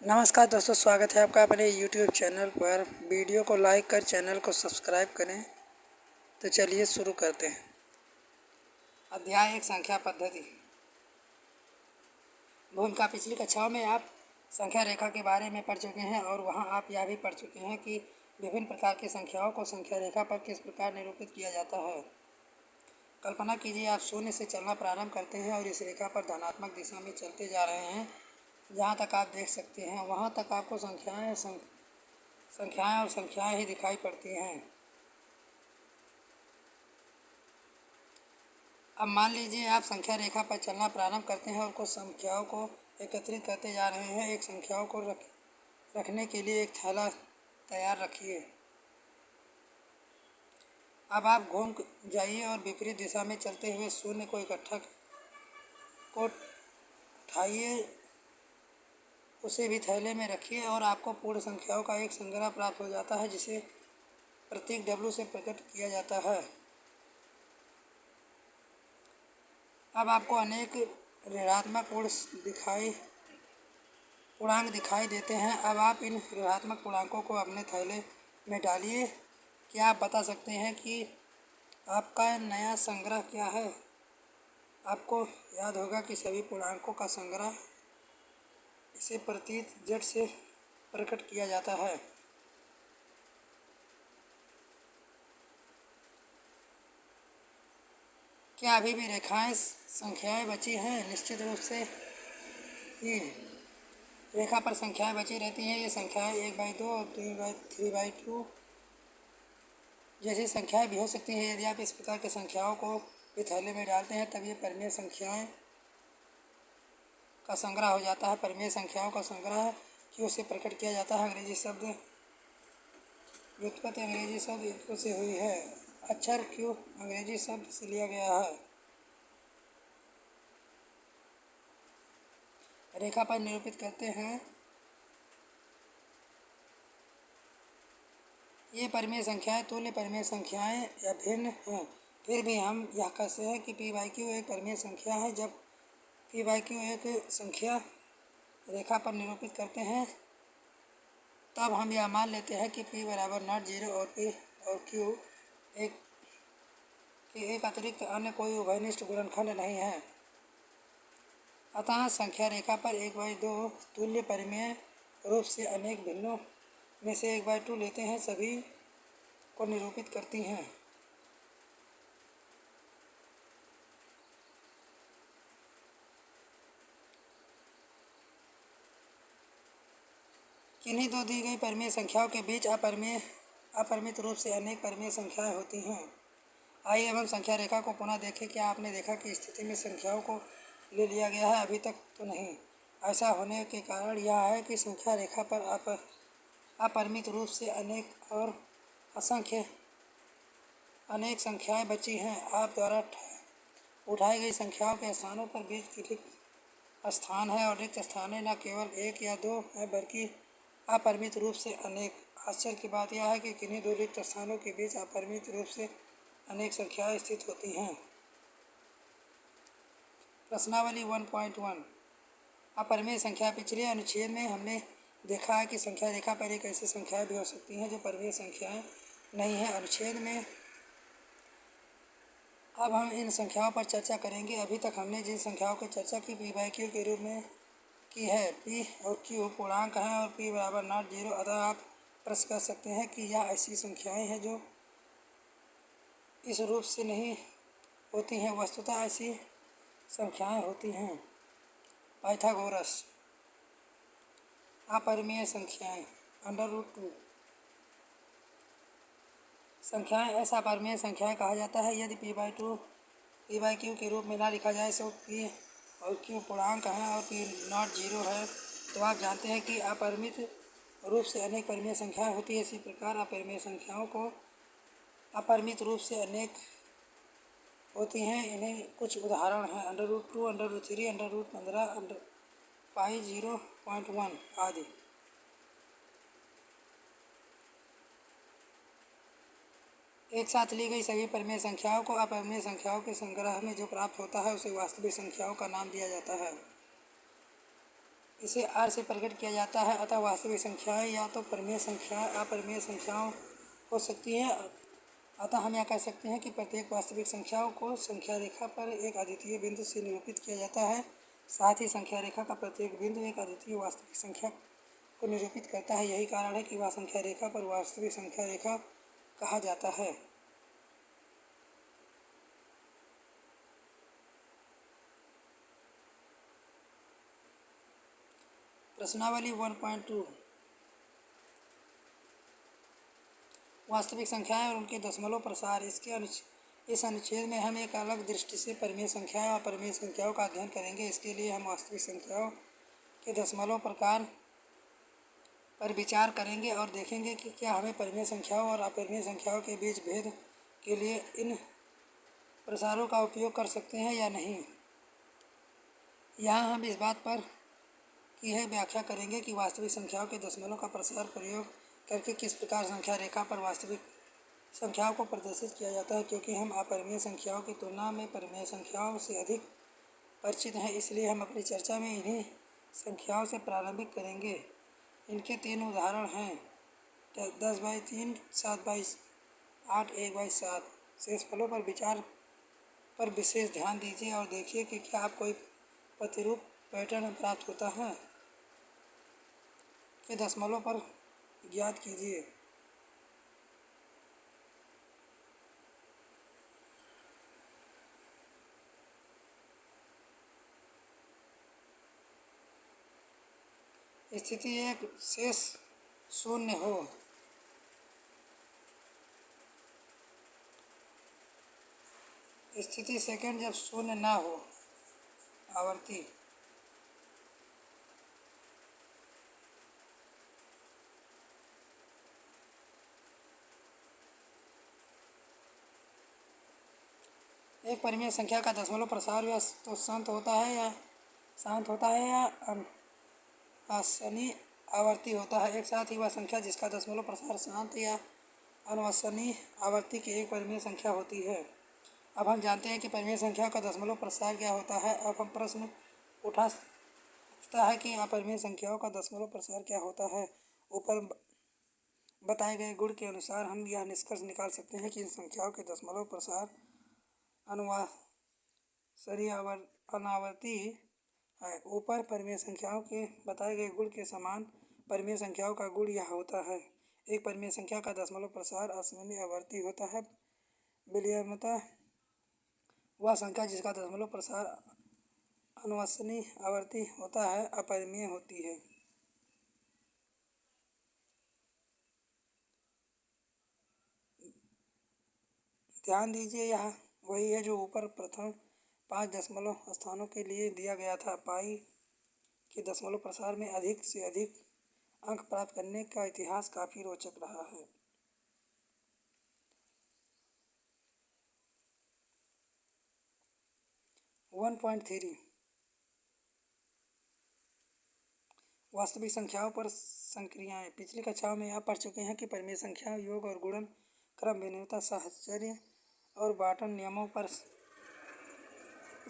नमस्कार दोस्तों, स्वागत है आपका अपने YouTube चैनल पर। वीडियो को लाइक कर चैनल को सब्सक्राइब करें। तो चलिए शुरू करते हैं। अध्याय 1, संख्या पद्धति। भूमिका। पिछली कक्षाओं में आप संख्या रेखा के बारे में पढ़ चुके हैं और वहां आप यह भी पढ़ चुके हैं कि विभिन्न प्रकार की संख्याओं को संख्या रेखा पर किस प्रकार निरूपित किया जाता है। कल्पना कीजिए आप शून्य से चलना प्रारंभ करते हैं और इस रेखा पर धनात्मक दिशा में चलते जा रहे हैं। जहाँ तक आप देख सकते हैं वहाँ तक आपको संख्याएं और संख्याएं ही दिखाई पड़ती हैं। अब मान लीजिए आप संख्या रेखा पर चलना प्रारंभ करते हैं और कुछ संख्याओं को एकत्रित करते जा रहे हैं। एक संख्याओं को रखने के लिए एक थैला तैयार रखिए। अब आप घूम जाइए और विपरीत दिशा में चलते हुए शून्य को उठाइए, उसे भी थैले में रखिए और आपको पूर्ण संख्याओं का एक संग्रह प्राप्त हो जाता है जिसे प्रतीक W से प्रकट किया जाता है। अब आपको अनेक ऋणात्मक पूर्णांक दिखाई देते हैं। अब आप इन ऋणात्मक पूर्णांकों को अपने थैले में डालिए। क्या आप बता सकते हैं कि आपका नया संग्रह क्या है? आपको याद होगा कि सभी पूर्णांकों का संग्रह इसे प्रतीक Z से प्रकट किया जाता है। क्या अभी भी संख्याएं बची हैं? निश्चित रूप से ये रेखा पर संख्याएं बची रहती हैं। ये संख्याएं 1/2 और 3/2 जैसी संख्याएं भी हो सकती हैं। यदि आप इस प्रकार की संख्याओं को भी थैले में डालते हैं तब ये परिमेय संख्याएं का संग्रह हो जाता है। परिमेय संख्याओं का संग्रह Q से प्रकट किया जाता है। व्युत्पत्ति अंग्रेजी शब्द से हुई है। अक्षर Q अंग्रेजी शब्द से लिया गया है। रेखा पर निरूपित करते हैं। ये परिमेय संख्याएं तुल्य परिमेय संख्याएं या भिन्न हैं। फिर भी हम यह कहते हैं कि P/Q एक परिमेय संख्या है। जब P/Q एक संख्या रेखा पर निरूपित करते हैं तब हम यह मान लेते हैं कि P बराबर नॉट 0 और P और Q एक अतिरिक्त अन्य कोई उभयनिष्ठ गुणनखंड नहीं है। अतः संख्या रेखा पर 1/2 तुल्य परिमेय रूप से अनेक भिन्नों में से 1/2 लेते हैं सभी को निरूपित करती हैं। किन्हीं दो दी गई परिमेय संख्याओं के बीच अपरिमित रूप से अनेक परिमेय संख्याएं होती हैं। आइए अब हम संख्या रेखा को पुनः देखें। क्या आपने देखा कि स्थिति में संख्याओं को ले लिया गया है? अभी तक तो नहीं। ऐसा होने के कारण यह है कि संख्या रेखा पर अपरिमित रूप से अनेक संख्याएं बची हैं। आप द्वारा उठाई गई संख्याओं के स्थानों पर बीच रिक्त स्थान है और रिक्त स्थानें न केवल 1 या 2 है बल्कि अपरिमित रूप से अनेक। आश्चर्य की बात यह है कि किन्हीं दो रिक्त स्थानों के बीच अपरिमित रूप से अनेक संख्याएं स्थित होती हैं। प्रश्नावली 1.1 अपरिमेय संख्या। पिछले अनुच्छेद में हमने देखा है कि संख्या रेखा पर एक ऐसी संख्याएं भी हो सकती हैं जो परिमेय संख्याएं नहीं है। अनुच्छेद में अब हम इन संख्याओं पर चर्चा करेंगे। अभी तक हमने जिन संख्याओं की चर्चा की P/Q के रूप में की है, P और Q पूर्णांक हैं और P बराबर नॉट 0। अतः आप प्रश्न कर सकते हैं कि यह ऐसी संख्याएं हैं जो इस रूप से नहीं होती हैं। वस्तुतः ऐसी संख्याएं होती हैं। पाइथागोरस। अपरिमेय संख्याएं √2 संख्याएं ऐसा अपरिमेय संख्याएं कहा जाता है यदि P/Q के रूप में ना लिखा जाए। सो P और Q पूर्णांक हैं और P नॉट 0 है तो आप जानते हैं कि अपरिमित रूप से अनेक परिमेय संख्याएं होती है। इसी प्रकार अपरिमेय संख्याओं को अपरिमित रूप से अनेक होती हैं। इन्हें कुछ उदाहरण हैं: √2, √3, √15, π0.1 आदि। एक साथ ली गई सभी परिमेय संख्याओं को अपरिमेय संख्याओं के संग्रह में जो प्राप्त होता है उसे वास्तविक संख्याओं का नाम दिया जाता है। इसे r से प्रकट किया जाता है। अतः वास्तविक संख्याएं या तो परिमेय संख्याएं अपरिमेय संख्याओं हो सकती हैं। अतः हम यह कह सकते हैं कि प्रत्येक वास्तविक संख्याओं को संख्या रेखा पर एक अद्वितीय बिंदु से निरूपित किया जाता है। साथ ही संख्या रेखा का प्रत्येक बिंदु एक अद्वितीय वास्तविक संख्या को निरूपित करता है। यही कारण है कि वह संख्या रेखा पर वास्तविक संख्या रेखा कहा जाता है। प्रश्नावली 1.2 वास्तविक संख्याएं और उनके दशमलव प्रसार। इस अनुच्छेद में हम एक अलग दृष्टि से परिमेय संख्याएं और अपरिमेय संख्याओं का अध्ययन करेंगे। इसके लिए हम वास्तविक संख्याओं के दशमलव प्रकार पर विचार करेंगे और देखेंगे कि क्या हमें परिमेय संख्याओं और अपरिमेय संख्याओं के बीच भेद के लिए इन प्रसारों का उपयोग कर सकते हैं या नहीं। यहाँ हम इस बात पर की है व्याख्या करेंगे कि वास्तविक संख्याओं के दशमलव का प्रसार प्रयोग करके किस प्रकार संख्या रेखा पर वास्तविक संख्याओं को प्रदर्शित किया जाता है। क्योंकि हम अपरिमेय संख्याओं की तुलना में परिमेय संख्याओं से अधिक परिचित हैं, इसलिए हम अपनी चर्चा में इन्हीं संख्याओं से प्रारंभिक करेंगे। इनके 3 उदाहरण हैं 10/3, 7/8, 1/7। शेषफलों पर विचार पर विशेष ध्यान दीजिए और देखिए कि क्या आप कोई प्रतिरूप पैटर्न प्राप्त होता है के दशमलव पर ज्ञात कीजिए। स्थिति एक शेष शून्य हो। स्थिति सेकंड जब शून्य ना हो। आवर्ती एक परिमेय संख्या का दशमलव प्रसार या तो शांत होता है या अनवसनीय आवर्ती होता है। एक साथ ही वह संख्या जिसका दशमलव प्रसार शांत या अनवसनीय आवर्ती की एक परिमेय संख्या होती है। अब हम जानते हैं कि परिमेय संख्या का दशमलव प्रसार क्या होता है। अब हम प्रश्न उठता है कि अपरिमेय संख्याओं का दशमलव प्रसार क्या होता है। ऊपर बताए गए गुण के अनुसार हम यह निष्कर्ष निकाल सकते हैं कि इन संख्याओं के दशमलव प्रसार अनवसनीय अनावर्ती है। ऊपर परिमेय संख्याओं के बताए गए गुण के समान परिमेय संख्याओं का गुण यह होता है। एक परिमेय संख्या का दशमलव प्रसार अवसनीय आवर्ती होता है। विलयमतः वह संख्या जिसका दशमलव प्रसार अनवसनीय आवर्ती होता है अपरिमेय होती है। ध्यान दीजिए यह वही है जो ऊपर प्रथम 5 दशमलव स्थानों के लिए दिया गया था। पाई के दशमलव प्रसार में अधिक से अधिक अंक प्राप्त करने का इतिहास काफ़ी रोचक रहा है। वन पॉइंट 3 वास्तविक संख्याओं पर संक्रियाएं। पिछली कक्षाओं में आप पढ़ चुके हैं कि परिमेय संख्याओं योग और गुणन क्रम भिन्नता साहचर्य और बार्टन नियमों पर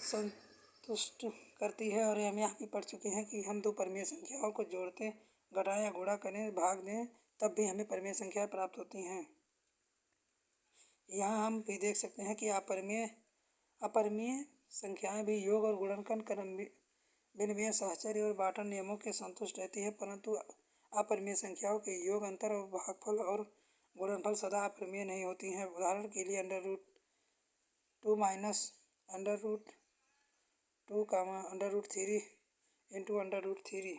संतुष्ट करती है। और हम यह भी पढ़ चुके हैं कि हम दो परिमेय संख्याओं को जोड़ते घटाएं या गुणा करें भाग दें तब भी हमें परिमेय संख्याएं प्राप्त होती हैं। यहाँ हम भी देख सकते हैं कि अपरिमेय संख्याएं भी योग और गुणनखंड क्रम विनिमय साहचर्य और बार्टन नियमों के संतुष्ट रहती है, परंतु अपरिमेय संख्याओं के योग अंतर और भागफल और गुणनफल सदा अपरिमेय नहीं होती हैं। उदाहरण के लिए √2 माइनस √2 √3 इंटू √3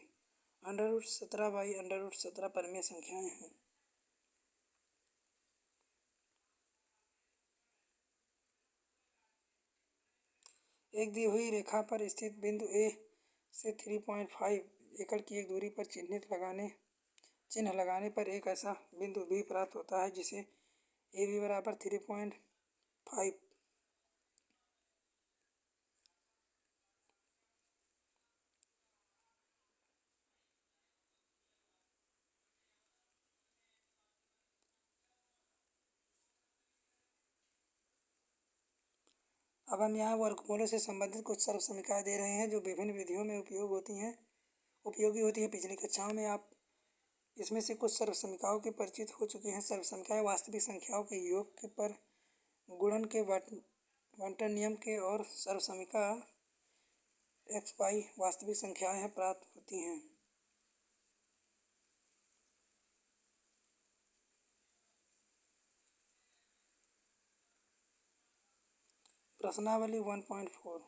√17/√17 परिमेय संख्याएं हैं। एक दी हुई रेखा पर स्थित बिंदु ए से 3.5 एकड़ की एक दूरी पर चिन्ह लगाने पर एक ऐसा बिंदु भी प्राप्त होता है जिसे ए बी बराबर 3.5 अब हम यहाँ वर्गमूलों से संबंधित कुछ सरल समीकरण दे रहे हैं जो विभिन्न विधियों में उपयोग होती हैं। उपयोगी होती है। पिछली कक्षाओं में आप इसमें से कुछ सर्वसंख्याओं के परिचित हो चुके हैं। सर्वसंख्याएं वास्तविक संख्याओं के योग के पर गुणन के बंटन नियम के और सर्वसंख्या एक्स वाई वास्तविक संख्याएं प्राप्त होती हैं। प्रश्नावली 1.4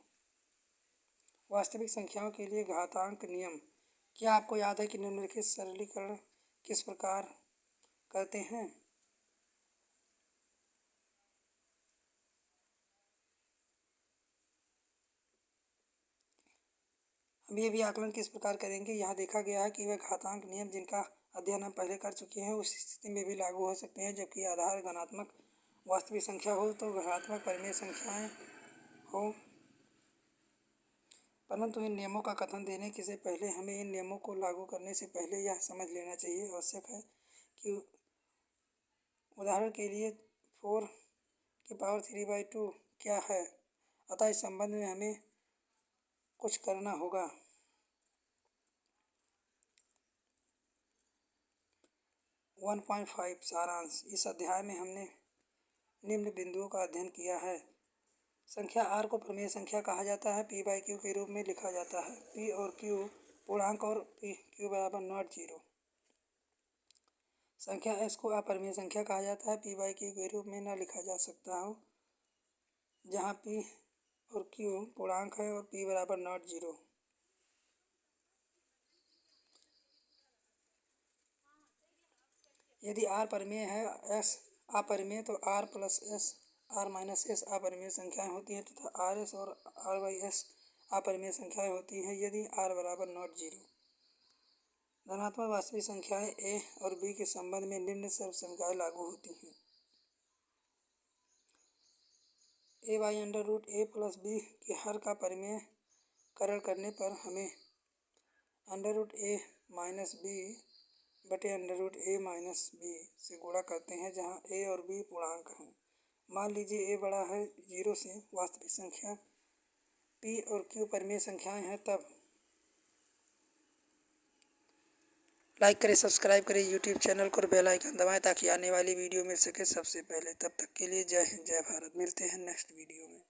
वास्तविक संख्याओं के लिए घातांक नियम। क्या आपको याद है कि निम्नलिखित सरलीकरण किस प्रकार करते हैं? हम ये भी आकलन किस प्रकार करेंगे। यहाँ देखा गया है कि वह घातांक नियम जिनका अध्ययन हम पहले कर चुके हैं उस स्थिति में भी लागू हो सकते हैं। जबकि आधार धनात्मक वास्तविक संख्या हो तो घनात्मक परिमेय संख्याएं हो। परंतु इन नियमों का कथन देने से पहले हमें इन नियमों को लागू करने से पहले यह समझ लेना चाहिए आवश्यक है कि उदाहरण के लिए 4⁵² क्या है। अतः इस संबंध में हमें कुछ करना होगा। 1.5 सारांश। इस अध्याय में हमने निम्न बिंदुओं का अध्ययन किया है। संख्या r को प्रमेय संख्या कहा जाता है। p/q के रूप में लिखा जाता है। p और q पूर्णांक और q बराबर नॉट जीरो। संख्या s को अपरिमेय संख्या कहा जाता है। p/q के रूप में न लिखा जा सकता हो जहाँ p और q पूर्णांक है और p बराबर नॉट जीरो। यदि r परिमेय है s अपरिमेय तो r plus s r minus s अपरिमेय संख्याएं होती हैं तथा rs और r/s अपरिमेय संख्याएं होती हैं यदि r बराबर नॉट जीरो। धनात्मक वास्तविक संख्याएं a और b के संबंध में निम्न सर्वसंख्याएं लागू होती हैं। a/√a प्लस b के हर का परिमेयकरण करने पर हमें √a माइनस b बटे √a माइनस b से गुणा करते हैं जहाँ a और b पूर्णांक हैं। मान लीजिए a बड़ा है 0 से वास्तविक संख्या p और q परिमेय संख्याएं हैं। तब लाइक करें, सब्सक्राइब करें यूट्यूब चैनल को और बेल आइकन दबाएं ताकि आने वाली वीडियो मिल सके सबसे पहले। तब तक के लिए जय हिंद, जय भारत। मिलते हैं नेक्स्ट वीडियो में।